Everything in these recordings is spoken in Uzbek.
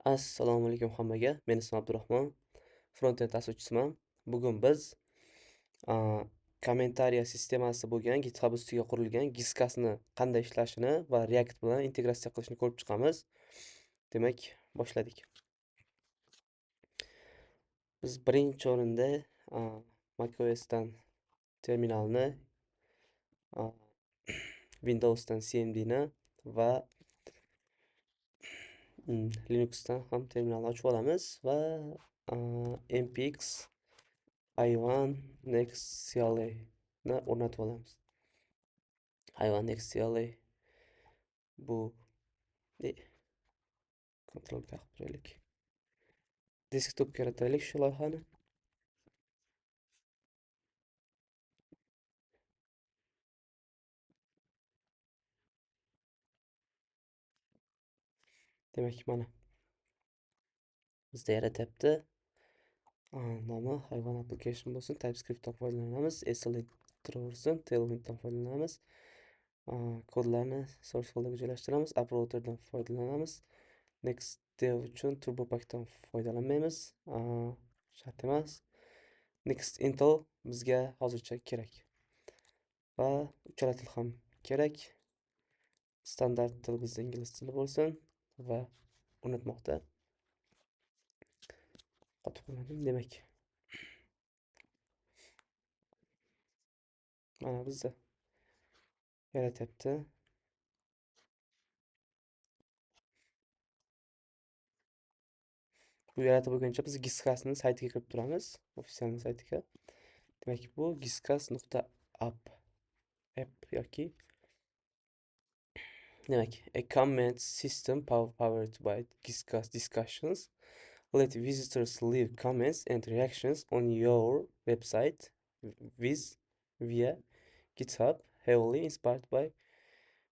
Assalomu alaykum hammaga. Men ismim Abdurahmon. Frontend asoschisiman. Bugun biz a, kommentariya sistemasi bo'lgan GitHub ustiga qurilgan Giskasni qanday ishlashini va React bilan integratsiya qilishni ko'rib chiqamiz. Demak, boshladik. Biz birinchi o'rinda a, macOSdan terminalni, a, Windowsdan CMDni va Linuxdan ham terminalni ochib olamiz va npx hayvon next CLA ni o'rnatib olamiz. Hayvon next CLA bu kontrol qilib turaylik. Desktopga yarataylik shu loyihani. Demak, mana bizda yaratyapti. Nomi hayvon application bo'lsin. TypeScriptdan foydalanamiz. ESLint turaversin. Tailwinddan foydalanamiz. Kodlarni source folderga joylashtiramiz. Uploaderdan foydalanamiz. Next dev uchun TurboPackdan foydalanmaymiz. Shart emas. Next Intel bizga hozircha kerak. Va uchala til ham kerak. Standart til bizda ingliz tili bo'lsin va unutmoqda. Qotib qolmadim. Demak, mana bizda yaratyapti. Bu yaratib bo'lguncha biz Giskasning saytiga kirib turamiz, ofisial saytiga. Demak, bu giskas.app yoki demak, a comment system powered by Giskas discussions. Let visitors leave comments and reactions on your website via GitHub, heavily inspired by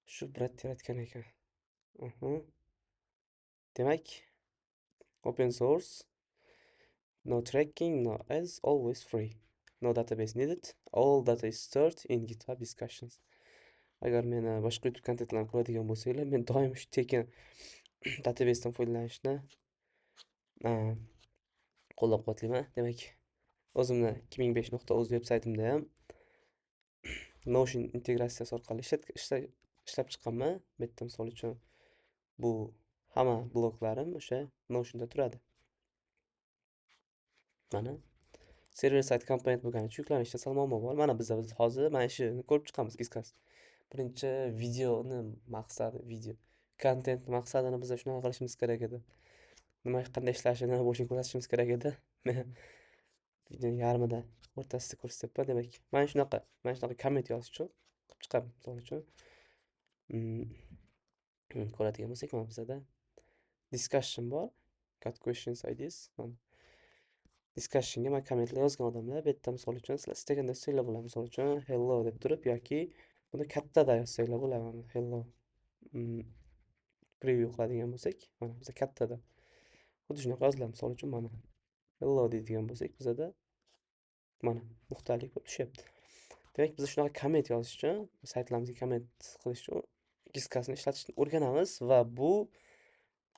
shu brat yaratgan ekan. Demak, open source, no tracking, no ads, always free. No database needed. All data is stored in GitHub discussions. Agar meni boshqa YouTube kontentlarni ko'radigan bo'lsanglar, men doim shu tekin databasedan foydalanishni qo'llab-quvvatlayman. Demak, o'zimni 2005.uz veb-saytimda ham Notion integratsiyasi orqali ishlab chiqqanman. Bu yerda misol uchun bu hamma bloklarim o'sha Notionda turadi. Mana server side komponent bo'lgani uchun yuklanishda sal muammo bor. Mana biz hozir mana shuni ko'rib chiqamiz Giskas. Birinchi videoni maqsadi, content maqsadini biz shunaqa qilishimiz kerak edi. Qanday ishlashini bo'lishini ko'rsatishimiz kerak edi. Men videoning yarmida o'rtasida ko'rsatyapman. Demak, mana shunaqa komment yozish uchun qilib chiqaman. Misol uchun ko'radigan bo'lsak, mana bizda discussion bor. Got questions IDs. Discussionga men kommentlar yozgan odamlar, bu yerda misol uchun sizlar istagan do'stinglar bo'ladi. Misol uchun hello deb turib yoki buni kattada yozsanglar bo'ladi. Hello preview qiladigan bo'lsak, mana bizda kattada. Xuddi shunaqa yoziladi. Misol uchun mana hello deydigan bo'lsak, bizda mana nuqtalik bo'lib tushyapti. Demak, biz shunaqa komment yozish uchun, saytlarimizga komment qilish uchun Giskasni ishlatishni o'rganamiz va bu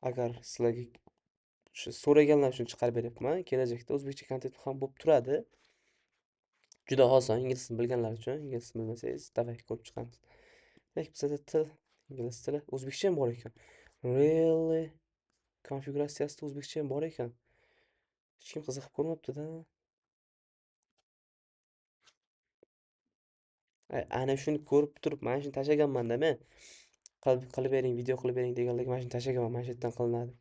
agar sizlarga shu so'raganlar uchun chiqarib beryapman. Kelajakda o'zbekcha kontent ham bo'lib turadi. Juda oson, ingliz tilini bilganlar uchun. Ingliz tilini bilmasangiz, davay ko'rib chiqamiz. Demak, bizda til, ingliz tili, o'zbekcha ham bor ekan. Really? Konfiguratsiyasida o'zbekcha ham bor ekan. Hech kim qiziqib ko'rmabdi-da. Ana shuni ko'rib turib, mana shuni tashlaganman-da men. Qilib bering, video qilib bering deganlarga mana shuni tashlaganman, mana shu yerdan qilinadi.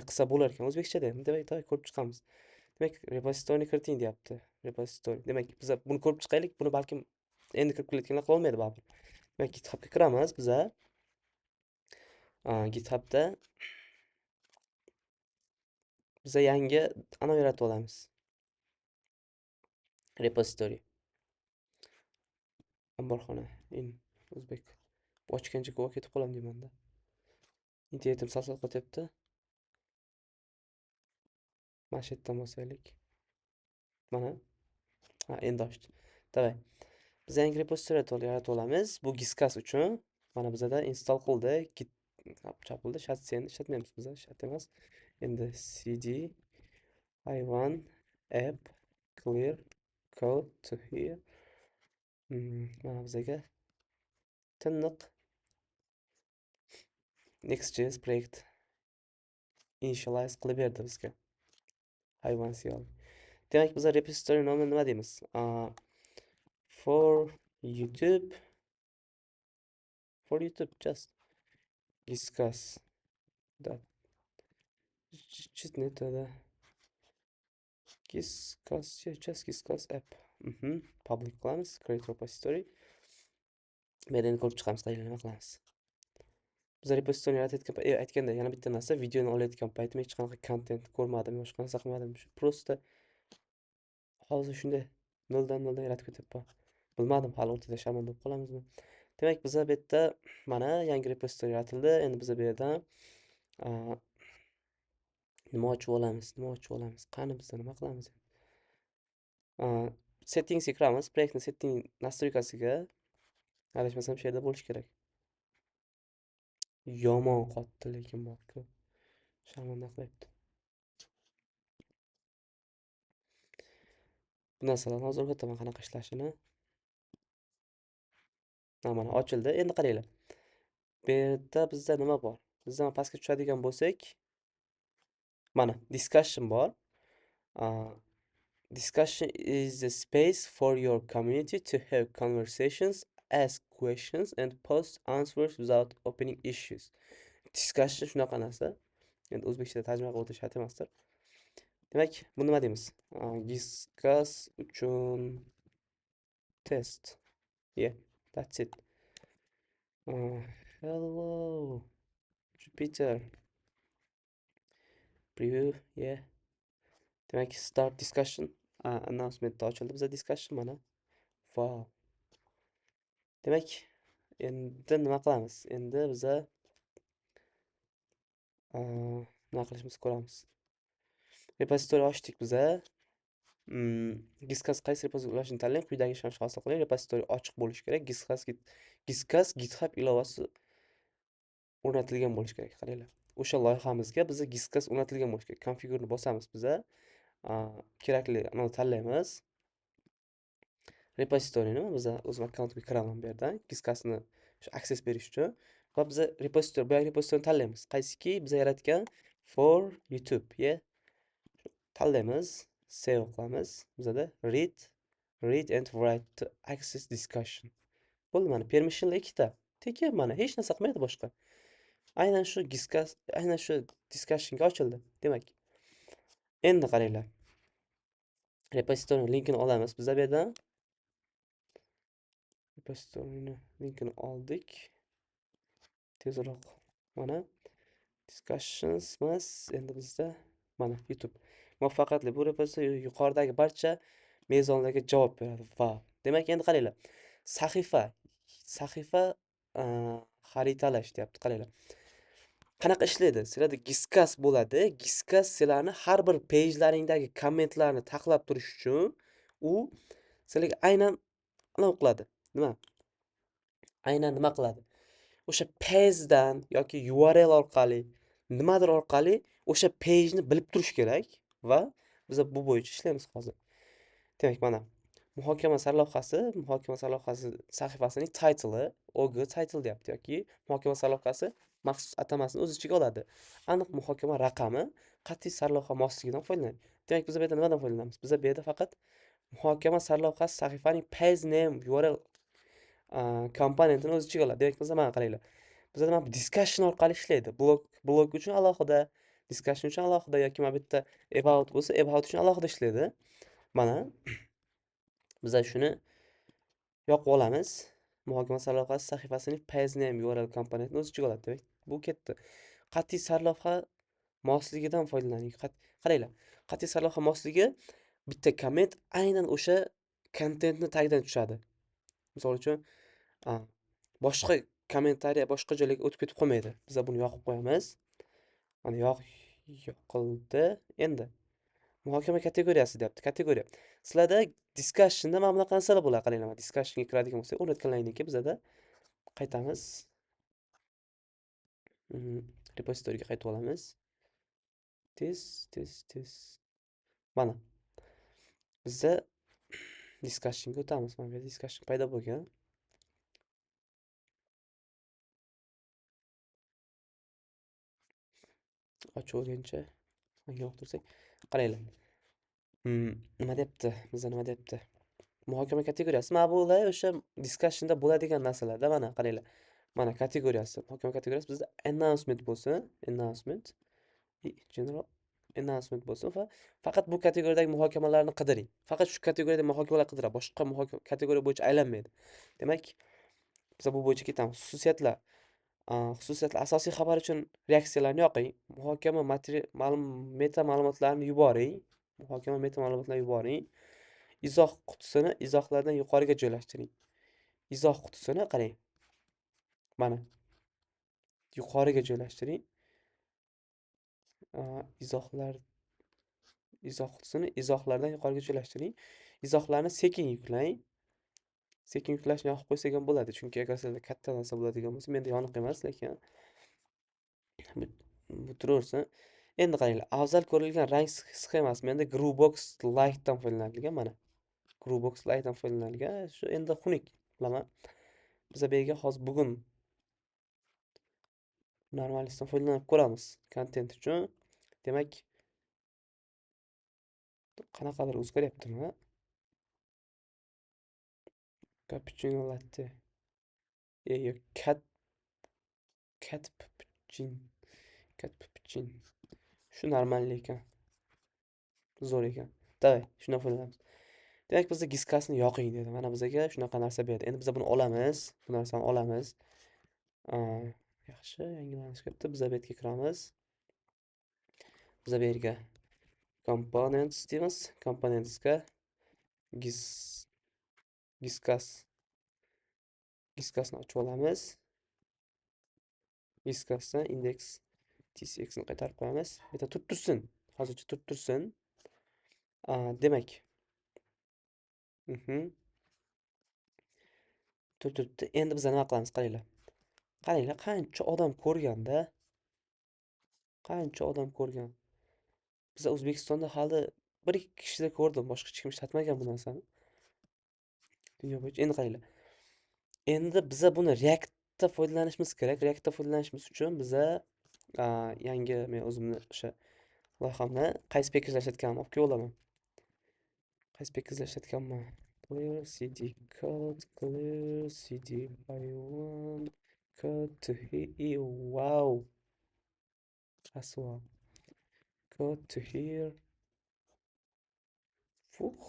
Qilsa bo'lar ekan o'zbekcha deb. Demak, ko'rib chiqamiz. Demak, repositoriyni kiriting deyapti. Repositoriy. Demak, biz buni ko'rib chiqaylik. Buni balkim endi kirib kelayotganlar qilolmaydi baribir. Demak, GitHubga kiramiz biz. GitHubda biz yangi anov yaratib olamiz. Repositoriy. Omborxona in o'zbek. Ochgancha ko'p ketib qolam deyman-da. Internetim sal qotyapti. Mana shu yerdan bosaylik. Mana. Endi ochdi. Davay. Biz yangi repositoriy yaratib olamiz. Bu Giskas uchun. Mana bizda install qildik. chopildi. Shatsiyani ishlatmaymiz biz. Shat emas. Endi cd i1 app clear code to here. Mana bizga tiniq Next.js proyekt initialize qilib berdi bizga. I1 CL. Demak, biz repository nomini nima deymiz? For YouTube, just discuss that честно это discuss, just discuss app. Public qilamiz, create repository. Meni ko'rib chiqamiz, qayerga nima qilamiz. Biz repository aytganda yana bitta narsa, videoni olayotgan paytim hech qanaqa content ko'rmadim, boshqa narsa qilmadim. Просто hozir shunday noldan yaratib ketyapman. Bilmadim, hali o'rtada shamol bo'lib qolamizmi. Demak, biza bu yerda mana yangi repository yaratildi. Endi biz bu yerdan nima ochib olamiz? Qani biz nima qilamiz? Settingsga kiramiz. Proyektning setting настройкasiga adashmasam shu yerda bo'lishi kerak. Yomon qotdi lekin borku. Sharmanda qilyapti. Bu narsalarni hozir o'rgataman qanaqa ishlashini. Mana ochildi. Endi qaranglar. Bu yerda bizda nima bor? Bizda pastga tushadigan bo'lsak, mana discussion bor. Discussion is the space for your community to have conversations, ask questions and post answers without opening issues. Discussion shunaqa narsa. Endi o'zbekchada tarjima qilib o'tish shart emasdir. Demak, bu nima deymiz? Discuss uchun test. Yeah, that's it. Hello, Jupiter. Preview, yeah. Demak, start discussion. Announcement ochildi bizda discussion mana. Wow. Demak, endi nima qilamiz? Endi biza nima qilishimiz ko'ramiz. Repository ochdik biza. Discuss qaysi repository ulashini tanlang, quyidagi ishonchni hosil qiling. Repository ochiq bo'lishi kerak. Discuss GitHub ilovasi o'rnatilgan bo'lishi kerak. Qaranglar. O'sha loyihamizga bizga Discuss o'rnatilgan bo'lishi kerak. Configure'ni bosamiz biza. Kerakli anani tanlaymiz. Repositoryni biza o'z akkauntga kiraman bu yerdan. Discussni access berish uchun va biza bu repositoryni tanlaymiz. Qaysiki biza yaratgan for YouTube, yeah. Tanlaymiz, save qilamiz. Bizada read and write to access discussion. Bo'ldi, mana permissionlar ikkita. Tekin mana hech narsa qilmaydi boshqa. Aynan shu discussionga ochildi. Demak, endi qaranglar. Repository linkini olamiz biz bu yerdan. Repository linkini oldik. Tezroq. Mana discussions mas endi bizda mana YouTube. Muvaffaqiyatli bu repository yuqoridagi barcha mezonlarga javob beradi. Va demak, endi qaranglar. Sahifa xaritalash deyapti. Qaranglar. Qanaqa ishlaydi? Sizlarda Discuss bo'ladi. Discuss sizlarni har bir pejlaringdagi kommentlarni tahlab turish uchun u sizlarga aynan nima qiladi? Aynan nima qiladi? O'sha pejdan yoki URL orqali, nimadir orqali o'sha pejni bilib turish kerak va biz bu bo'yicha ishlaymiz hozir. Demak, mana muhokama sarlavhasi sahifasining title'i OG title deyapti yoki muhokama sarlavhasi maxsus atamasini o'z ichiga oladi. Aniq muhokama raqami qat'iy sarlavha mosligidan foydalanadi. Demak, biz bu yerda nimadan foydalanamiz? Biz bu yerda faqat muhokama sarlavhasi sahifaning page name URL komponentini o'z ichiga oladi. Demak, biz mana qaranglar. Bizda nima discussion orqali ishlaydi. Blog uchun alohida, discussion uchun alohida yoki mana bitta about bo'lsa, about uchun alohida ishlaydi. Mana biz shuni yoqib olamiz. Muhokama sarlavhasi sahifasining page name URL komponentini o'z ichiga oladi. Demak, bu ketdi. Qat'iy sarlavha mosligidan foydalaning. Qaranglar. Qat'iy sarlavha mosligi bitta komment aynan o'sha kontentni tagidan tushadi. Misol uchun, boshqa kommentariya boshqa joylarga o'tib ketib qolmaydi. Biz buni yoqib qo'yamiz. Mana yoqildi. Endi muhokama kategoriyasi deyapti. Kategoriya. Sizlarda discussionda mana bunaqa narsalar bo'ladi. Qaranglar, discussionga kiradigan bo'lsak, o'rnatganlaringdan keyin bizda qaytamiz. Mhm. Repositoriga qaytib olamiz. Tez. Mana bizda discussionga o'tamiz. Mana bu yerda discussion paydo bo'lgan. Ochib o'rgancha hanga o'qtirsak. Qaranglar. Nima deyapti? Bizda nima deyapti? Muhokama kategoriyasi. Mana bular o'sha discussionda bo'ladigan narsalarda mana qaranglar. Mana kategoriyasi. Muhokama kategoriyasi bizda announcement bo'lsin. Announcement. General announcement bo'lsin va faqat bu kategoriyadagi muhokamalarni qidiring. Faqat shu kategoriyada muhokamalar qidiradi. Boshqa kategoriya bo'yicha aylanmaydi. Demak, biz bu bo'yicha ketamiz. Xususiyatlar. Xususiyatlar asosiy xabar uchun reaksiyalarni yoqing. Muhokama meta ma'lumotlarini yuboring. Muhokama meta ma'lumotlarini yuboring. Izoh qutisini izohlardan yuqoriga joylashtiring. Izoh qutisini qarang. Mana yuqoriga joylashtiring. Izohlar izoh qutisini izohlardan yuqoriga joylashtiring. Izohlarni sekin yuklang. Sekin yuklashni yoqib qo'ysak ham bo'ladi, chunki agar sizda katta narsa bo'ladigan bo'lsa, menda yoniq emas, lekin bu turaversin. Endi qaranglar, afzal ko'rilgan rang sxemasi menda Grubox Lite'dan foydalanilgan mana. Grubox Lite'dan foydalanilgan. Shu endi xunuk bilaman. Biz bu yerga hozir bugun normalistdan foydalanib ko'ramiz kontent uchun. Demak, qanaqadir o'zgaryaptimi? Cappuccino latte. Yo'q, cat puccin. Cat puccin. Shu normal ekan. Zo'r ekan. Davay, shundan foydalanamiz. Demak, bizda giskasni yoqing dedi. Mana bizga shunaqa narsa berdi. Endi biz buni olamiz. Bu narsani olamiz. Yaxshi, yangilanish kiribdi. Biz bu yerga kiramiz. Biz bu yerga components deymiz. Componentsga gis giskas giskasni ochib olamiz. Giskasdan index tsxni qaytarib qo'yamiz. Bu yerda turib tursin. Hozircha turib tursin. Demak, turibdi. Endi biz nima qilamiz? Qaranglar. Qaranglar, qancha odam ko'rganda, qancha odam ko'rgan. Biz O'zbekistonda hali 1-2 kishida ko'rdim. Boshqa hech kim ishlatmagan bu narsani. Dunyo bo'yicha. Endi qaranglar. Endi biza buni React'da foydalanishimiz kerak. React'da foydalanishimiz uchun biza yangi men o'zimni o'sha loyihamni qaysi pekajda ishlatganimni olib kelib olaman. Qaysi pekajda ishlatganman? Clear cd by1 code to here. Wow. As well. Code to here. Fuh.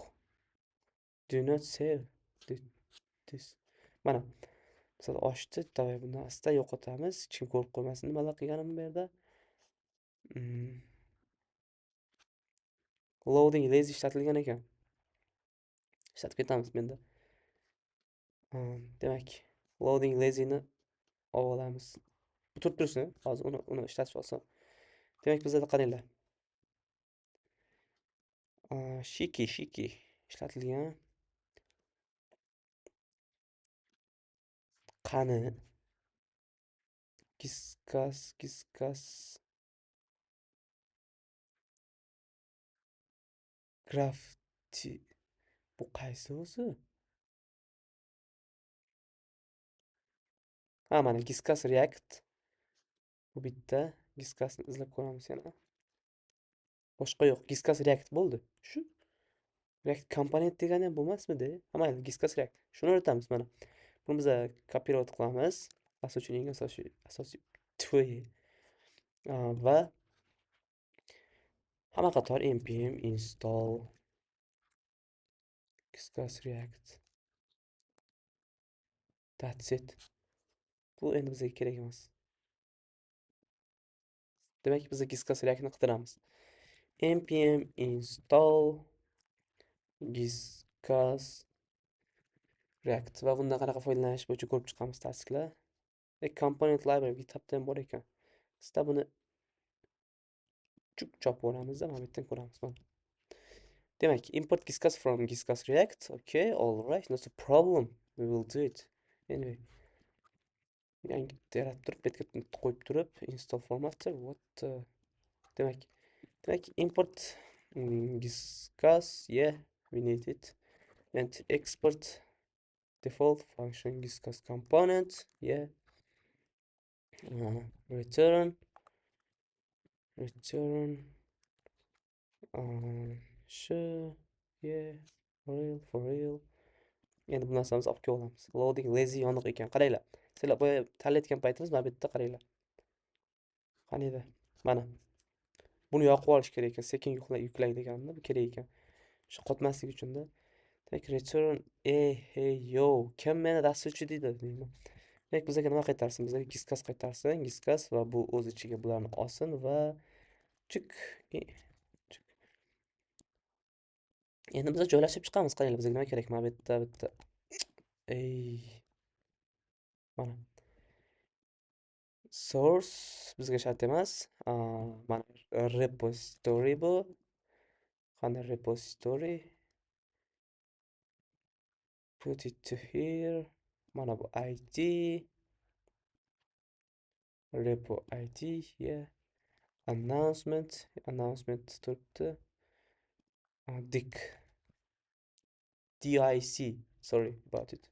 Do not save this. Mana. Misol ochdi. Davay buni asta yo'qotamiz. Hech kim ko'rib qo'ymasin nimalar qilganimni bu yerda. Loading lazy ishlatilgan ekan. Ishlatib ketamiz menda. Demak, loading lazyni olib olamiz. Bu turib tursin. Hozir uni ishlatib olsam. Demak, bizda qaranglar. Shiki ishlatilgan. Qani giskas grafti bu qaysi o'zi? Mana giskas react bu bitta. Giskasni izlab ko'ramiz yana. Boshqa yo'q. Giskas react bo'ldi. Shu react komponent degani ham bo'lmasmidi? Mayli, giskas react. Shuni o'rgatamiz mana. Buni biz kopировать qilamiz. Asosiy tvoy. Va hamma qator npm install giskas react. That's it. Bu endi bizga kerak emas. Demak, biz giskas reactni qidiramiz. npm install giskas react va bundan qanaqa foydalanish bo'yicha ko'rib chiqamiz tasdiqlar. Component library GitHubda ham bor ekan. Sizda buni chuk chop olamiz, mana bu yerdan ko'ramiz. Demak, import giskas from giskas react. Okay, all right, not a problem. We will do it. Anyway, yangi yaratib turib, betga qo'yib turib, install formatter, what demak, import Giscas, yeah, we need it, and export default function Giscas component, yeah, return, return, sure, yeah, for real. Endi bu narsamizni olib kelamiz. Loading lazy yoniq ekan. Qaranglar. Sizlar boya tanlayotgan paytimiz mana bu yerda qaranglar. Qani edi? Mana. Buni yoqib olish kerak ekan. Sekin yuklang deganda bu kerak ekan. Shu qotmaslik uchun-da. Demak, return hey yo. Kim meni dasturchi deydi deyman. Demak, bizga nima qaytarsin? Bizga giskas qaytarsin. Giskas va bu o'z ichiga bularni olsin va chik. chik. Endi biz joylashib chiqamiz. Qaranglar, bizga nima kerak? Mana bu yerda bitta. Ey. Mana. Source bizga shart emas. Mana repository bu. Qani repository. Put it to here. Mana bu ID. Repo ID. Yeah. Announcement. Announcement turibdi. Dick. DIC. Sorry about it.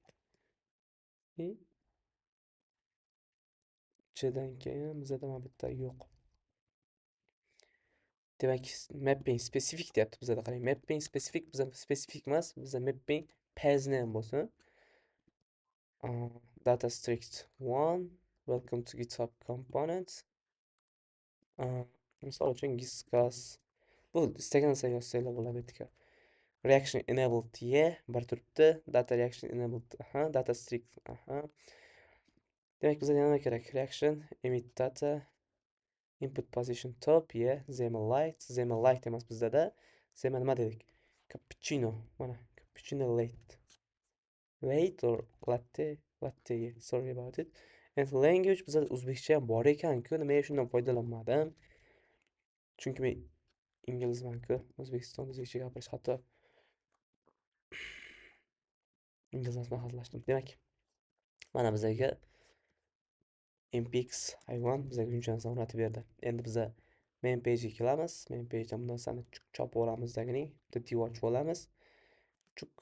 Ichidan keyin bizada mana bitta yo'q. Demak, mapping specific deyapti bizada. Qarang, mapping specific bizda specific emas, bizda mapping path name bo'lsin. Data strict 1. Welcome to GitHub components. Misol uchun Giscas. Bu istagan narsa yozsanglar bo'ladi bitta. Reaction enabled yeah, bir turibdi. Data reaction enabled. Data strict. Demak, bizga nima kerak? Reaction emit data input position top yeah, XAML light. XAML light emas bizda. XAML nima dedik? Cappuccino. Mana cappuccino late. Late or latte? Latte, sorry about it. And language bizda o'zbekcha ham bor ekan-ku, nimaga shundan foydalanmadim? Chunki men inglizman-ku, O'zbekiston o'zbekcha gapirish hatto ingliz bilan hazillashdim. Demak, mana bizga MPX hayvon bizga shuncha narsani o'rnatib berdi. Endi biza main page'ga kelamiz. Main page'dan bu narsani chopib olamiz deganing, bitta div ochib olamiz. Chuk.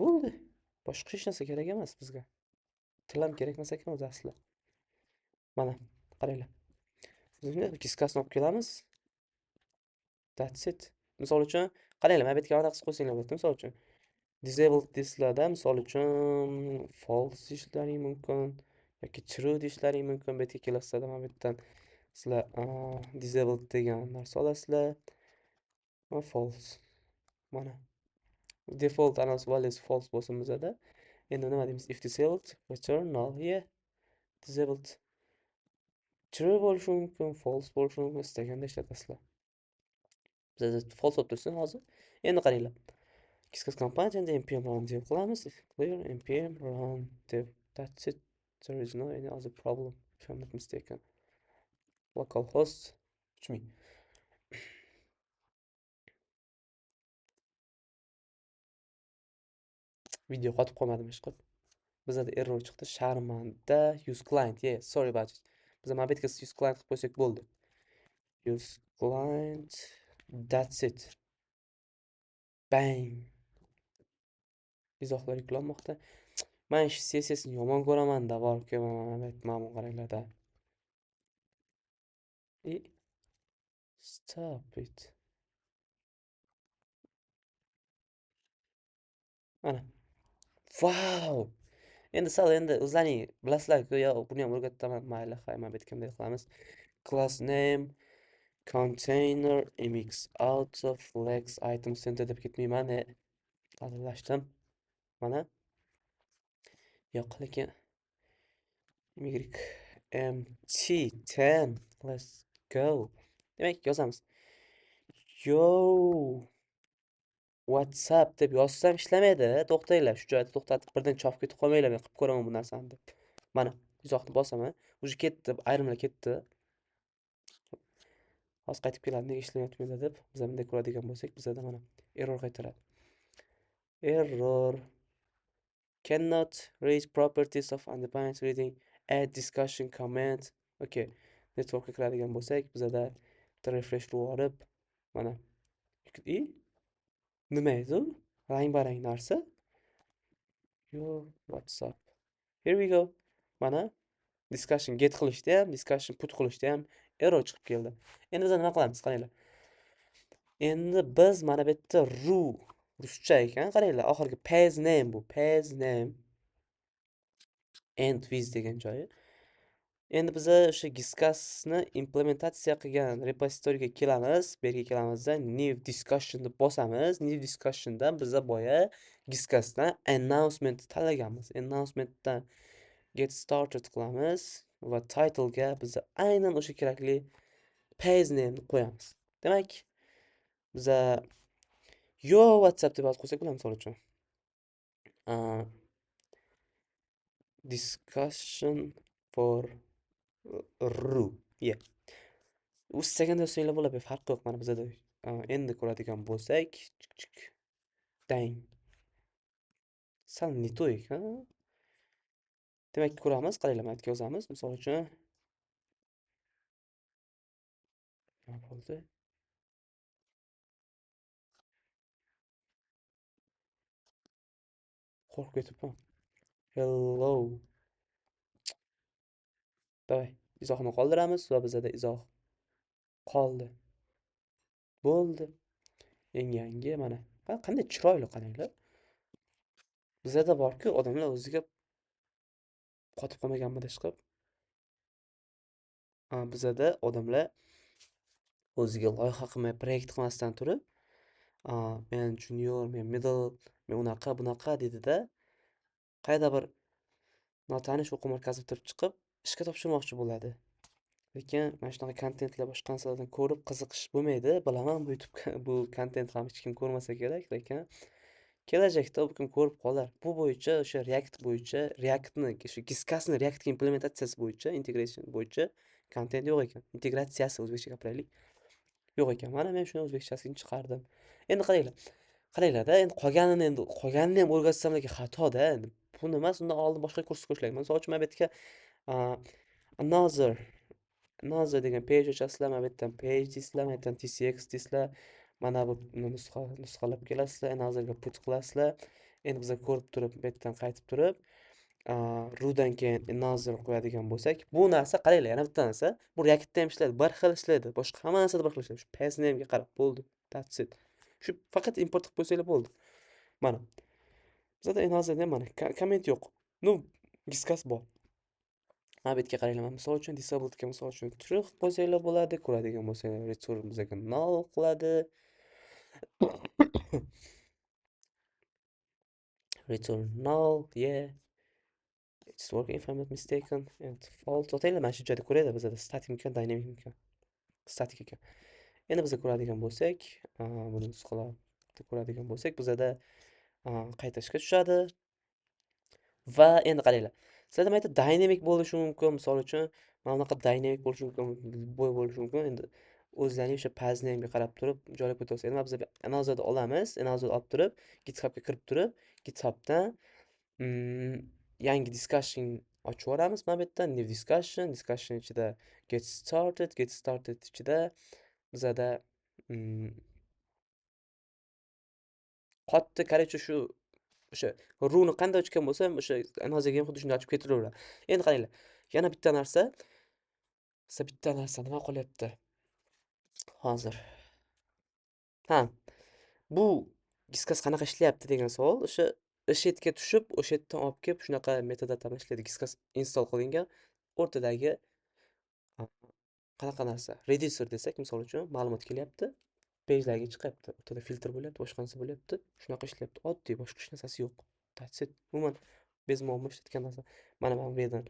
Bo'ldi. Boshqa hech narsa kerak emas bizga. Til ham kerak emas ekan o'zi asli. Mana, qaranglar. Biz diskasini olib kelamiz. That's it. Misol uchun, qaranglar, mana bu yerga anaqa qilib qo'ysanglar bo'ladi. Misol uchun, disabled testlarda misol uchun false deyishlaring mumkin yoki true deyishlaring mumkin. Bu yerga kelasizlar, mana bu yerdan sizlar disabled degan narsa olasizlar. Va false. Mana. Default analysis values false bo'lsin bizada. Endi nima deymiz? If disabled, return null. Yeah. Disabled true bo'lishi mumkin, false bo'lishi mumkin, istaganda ishlatasizlar. Bizda false bo'lib tursin hozir. Endi qaranglar. Giscas component endi npm run dev qilamiz. Clear npm run dev. That's it. There is no any other problem if I'm not mistaken. Localhost 3000. Video qotib qolmadimi hech qilib? Bizda error chiqdi. Sharmanda use client. Yeah, sorry about it. Biz mana bu yerga use client qilib qo'ysak bo'ldi. Use client. That's it. Bang. Izohlar yuklanmoqda. Men shu CSS'ni yomon ko'raman-da, borku mana bu qaranglar-da. Stop it. Mana. Wow! Endi sal o'zlaring bilasizlar-ku, yo buni ham o'rgataman. Mayli, mana bu yerga qanday qilamiz? Class name container mx auto flex item center deb ketmayman. Hazillashdim. Mana. Yo'q, lekin mt10 let's go. Demak, yozamiz. Yo, WhatsApp deb yozsam ishlamaydi. To'xtanglar, shu joyda to'xtatib birdan chopib ketib qolmanglar, men qilib ko'raman bu narsani deb. Mana, izohni bosaman. Уже ketdi, ayrimlar ketdi. Hozir qaytib keladi, nega ishlamayotganda deb. Biz ham bunday ko'radigan bo'lsak, bizda mana error qaytaradi. Error. cannot read properties of independent reading, add discussion comment. Okay, networkga kiradigan bo'lsak, bizada bitta refresh qilib yuborib, mana i nima edi u? Rang-barang narsa. Yo, WhatsApp. Here we go. Mana discussion get qilishda ham, discussion put qilishda ham error chiqib keldi. Endi biz nima qilamiz? Qaranglar. Endi biz mana bu yerda ruscha ekan, qaranglar, oxirgi page name bu. Page name end with degan joyi. Endi biz o'sha Giscas'ni implementatsiya qilgan repositoriga kelamiz. Bu yerga kelamizda new discussion deb bosamiz. New discussiondan biza boya Giscas'dan announcement tanlaganmiz. Announcementdan get started qilamiz va title ga biz aynan o'sha kerakli page name ni qo'yamiz. Demak, biza yo WhatsApp deb yozib qo'ysak bo'ladi, misol uchun. Discussion for ru. Yeah. U istaganda yozsanglar bo'ladi, farqi yo'q. Mana bizada endi ko'radigan bo'lsak, dang. Sal не то ekan. Demak, ko'ramiz, qaranglar, mana yerga yozamiz. Misol uchun nima bo'ldi? Qo'rqib ketibman. Hello. Davay, izohni qoldiramiz va bizada izoh qoldi. Bo'ldi. Eng yangi mana. Qanday chiroyli, qaranglar. Bizada borku, odamlar o'ziga qotib qolmaganmi ishqib. Bizada odamlar o'ziga loyiha qilmay, proyekt qilmasdan turib, men junior, men middle, men unaqa, bunaqa dedida, qayda bir notanish o'quv markaziga turib chiqib, ishga topshirmoqchi bo'ladi. Lekin mana shunaqa kontentlar boshqa narsalardan ko'rib qiziqish bo'lmaydi. Bilaman, bu YouTube bu kontent ham hech kim ko'rmasa kerak, lekin kelajakda u kim ko'rib qolar. Bu bo'yicha o'sha React bo'yicha, React'ni, o'sha Giscas'ni React'ga implementatsiyasi bo'yicha, integration bo'yicha kontent yo'q ekan. Integratsiyasi o'zbekcha gapiraylik. Yo'q ekan. Mana men shuni o'zbekchasini chiqardim. Endi qaranglar. Qaranglar-da, endi qolganini ham o'rgatsam lekin xato-da. Buni emas, undan oldin boshqa kursga qo'shilaylik. Misol uchun mana bu yerga another degan page ochasizlar, mana bu yerdan page deysizlar, mana bu yerdan tcx deysizlar. Mana bu nusxalab kelasizlar, anotherga put qilasizlar. Endi biz ko'rib turib, bu yerdan qaytib turib, rudan keyin another qo'yadigan bo'lsak, bu narsa qaranglar, yana bitta narsa, bu React'da ham ishlaydi, bir xil ishlaydi, boshqa hamma narsada bir xil ishlaydi. Shu page name'ga qarab bo'ldi. That's it. Shu faqat import qilib qo'ysanglar bo'ldi. Mana. Bizada anotherda ham mana komment yo'q. Ну, Giscas bor. Mana bu yerga qaranglar. Misol uchun disabledga misol uchun true qo'ysanglar bo'ladi. Ko'radigan bo'lsanglar return bizga null qiladi. Return null, yeah. It's working if I'm not mistaken. And false. O'tanglar, mana shu joyda ko'raylik, bizada static ekan, dynamic ekan. Static ekan. Endi biz ko'radigan bo'lsak, buni nusxalab ko'radigan bo'lsak, bizada qaytashga tushadi. Va endi qaranglar. Sizlarda mana yerda dynamic bo'lishi mumkin. Misol uchun, mana bunaqa dynamic bo'lishi mumkin, bo'y bo'lishi mumkin. Endi o'zlarining o'sha page name'ga qarab turib joylab ketaversa. Endi biz another'ni olamiz. Another olib turib, GitHubga kirib turib, GitHubdan yangi discussion ochib yuboramiz. Mana bu yerdan new discussion ichida get started ichida bizada qotdi, короче, shu o'sha runi qanday ochgan bo'lsam, o'sha anozga ham xuddi shunday ochib ketaveradi. Endi qaranglar. Yana bitta narsa. Nima qolyapti? Hozir. Bu Giscas qanaqa ishlayapti degan savol. O'sha yerga tushib, o'sha yerdan olib kelib shunaqa metod atamada ishlaydi. Giscas install qilingan o'rtadagi qanaqa narsa? Reducer desak, misol uchun ma'lumot kelyapti. Page'larga chiqyapti. O'rtada filtr bo'lyapti, boshqa narsa bo'lyapti. Shunaqa ishlayapti. Oddiy, boshqa hech narsasi yo'q. That's it. Umuman bez muammo ishlatgan narsa. Mana bu yerdan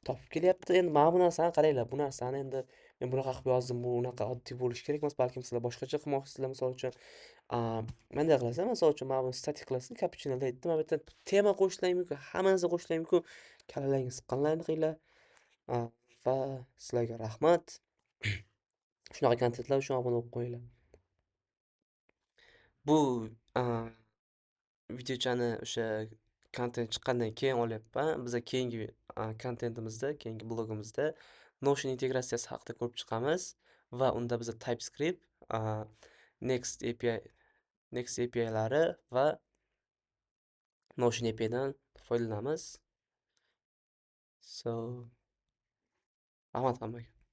topib kelyapti. Endi mana bu narsani qaranglar. Bu narsani endi men bunaqa qilib yozdim, bu unaqa oddiy bo'lishi kerak emas. Balkim sizlar boshqacha qilmoqchisizlar. Misol uchun, bunday qilasizlar. Misol uchun mana buni static qilasizlar. Cappuccino aytdim. Mana bu yerdan tema qo'shishlaring mumkin, hamma narsa qo'shishlaring mumkin. Kallalaringiz siqqanlarini qilinglar. Va sizlarga rahmat. Shunaqa kontentlar uchun obuna bo'lib qo'yinglar. Bu videochani o'sha kontent chiqqandan keyin olyapman. Biza keyingi kontentimizda, keyingi blogimizda Notion integratsiyasi haqida ko'rib chiqamiz va unda biza TypeScript, a, Next API Next API'lari va Notion API'dan foydalanamiz. So, rahmat hammaga.